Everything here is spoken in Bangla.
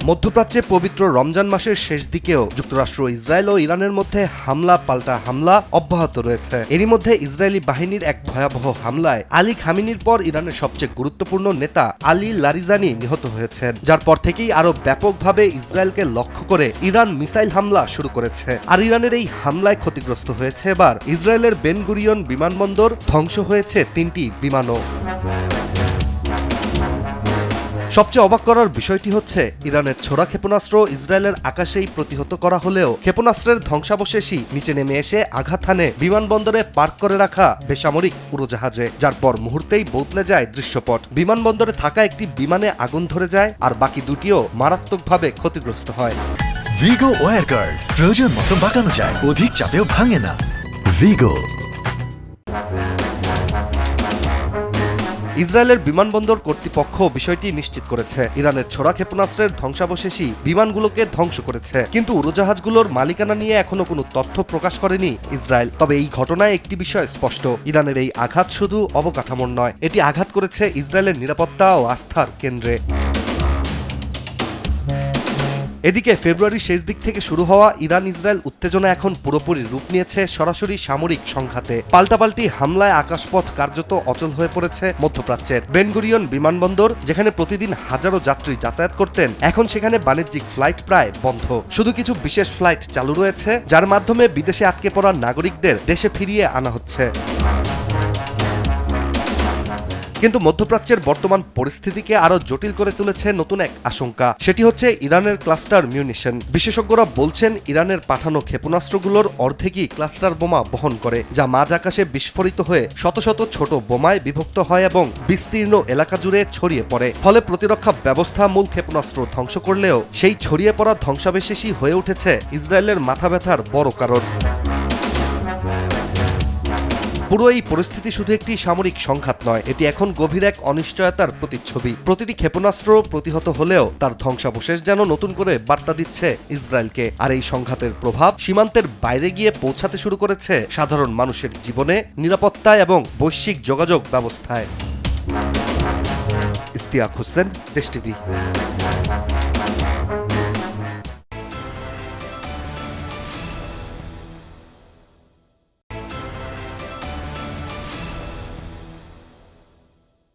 মধ্যপ্রাচ্যে পবিত্র রমজান মাসের শেষ দিকেও যুক্তরাষ্ট্র, ইসরায়েল ও ইরানের মধ্যে হামলা পাল্টা হামলা অব্যাহত রয়েছে। এরই মধ্যে ইসরায়েলি বাহিনীর এক ভয়াবহ হামলায় আলী খামেনির পর ইরানের সবচেয়ে গুরুত্বপূর্ণ নেতা আলী লারিজানি নিহত হয়েছেন, যার পর থেকেই আরো ব্যাপকভাবে ইসরায়েলকে লক্ষ্য করে ইরান মিসাইল হামলা শুরু করেছে। আর ইরানের এই হামলায় ক্ষতিগ্রস্ত হয়েছে এবার ইসরায়েলের বেন গুরিয়ন বিমানবন্দর, ধ্বংস হয়েছে 3টি বিমানও। সবচেয়ে অবাক করার বিষয়টি হচ্ছে, ইরানের ছোড়া ক্ষেপণাস্ত্র ইসরায়েলের আকাশেই প্রতিহত করা হলেও ক্ষেপণাস্ত্রের ধ্বংসাবশেষই নিচে নেমে এসে আঘাত হানে বিমানবন্দরে পার্ক করে রাখা বেসামরিক উড়োজাহাজে, যার পর মুহূর্তেই বদলে যায় দৃশ্যপট। বিমানবন্দরে থাকা একটি বিমানে আগুন ধরে যায়, আর বাকি দুটিও মারাত্মকভাবে ক্ষতিগ্রস্ত হয়। ভিগো ওয়্যার গার্ড প্রয়োজন মতো বাঁকানো যায়, অধিক চাপেও ভাঙে না। ভিগো। ইসরায়েলের বিমানবন্দর কর্তৃপক্ষ বিষয়টি নিশ্চিত করেছে, ইরানের ছোড়া ক্ষেপণাস্ত্রের ধ্বংসাবশেষই বিমানগুলোকে ধ্বংস করেছে। কিন্তু উড়োজাহাজগুলোর মালিকানা নিয়ে এখনো কোনো তথ্য প্রকাশ করেনি ইসরায়েল। তবে এই ঘটনায় একটি বিষয় স্পষ্ট, ইরানের এই আঘাত শুধু অবকাঠামোর নয়, এটি আঘাত করেছে ইসরায়েলের নিরাপত্তা ও আস্থার কেন্দ্রে। এদিকে ফেব্রুয়ারির শেষ দিক থেকে শুরু হওয়া ইরান ইসরায়েল উত্তেজনা এখন পুরোপুরি রূপ নিয়েছে সরাসরি সামরিক সংঘাতে। পাল্টাপাল্টি হামলায় আকাশপথ কার্যত অচল হয়ে পড়েছে মধ্যপ্রাচ্যের। বেন গুরিয়ন বিমানবন্দর, যেখানে প্রতিদিন হাজারো যাত্রী যাতায়াত করতেন, এখন সেখানে বাণিজ্যিক ফ্লাইট প্রায় বন্ধ। শুধু কিছু বিশেষ ফ্লাইট চালু রয়েছে, যার মাধ্যমে বিদেশে আটকে পড়া নাগরিকদের দেশে ফিরিয়ে আনা হচ্ছে। কিন্তু মধ্যপ্রাচ্যের বর্তমান পরিস্থিতিকে আরো জটিল করে তুলেছে নতুন এক আশঙ্কা, সেটি হচ্ছে ইরানের ক্লাস্টার মিউনিশন। বিশেষজ্ঞরা বলছেন, ইরানের পাঠানো ক্ষেপণাস্ত্রগুলোর অর্ধেকই ক্লাস্টার বোমা বহন করে, যা মাঝ আকাশে বিস্ফোরিত হয়ে শত শত ছোট বোমায় বিভক্ত হয় এবং বিস্তীর্ণ এলাকা জুড়ে ছড়িয়ে পড়ে। ফলে প্রতিরক্ষা ব্যবস্থা মূল ক্ষেপণাস্ত্র ধ্বংস করলেও সেই ছড়িয়ে পড়া ধ্বংসাবশেষই হয়ে উঠেছে ইসরায়েলের মাথা ব্যথার বড় কারণ। পুরো এই পরিস্থিতি শুধু একটি সামরিক সংঘাত নয়, এটি এখন গভীর এক অনিশ্চয়তার প্রতিচ্ছবি। প্রতিটি ক্ষেপণাস্ত্র প্রতিহত হলেও তার ধ্বংসাবশেষ যেন নতুন করে বার্তা দিচ্ছে ইসরায়েলকে। আর এই সংঘাতের প্রভাব সীমান্তের বাইরে গিয়ে পৌঁছাতে শুরু করেছে সাধারণ মানুষের জীবনে, নিরাপত্তায় এবং বৈশ্বিক যোগাযোগ ব্যবস্থায়। ইশতিয়াক হোসেন, দেশ টিভি।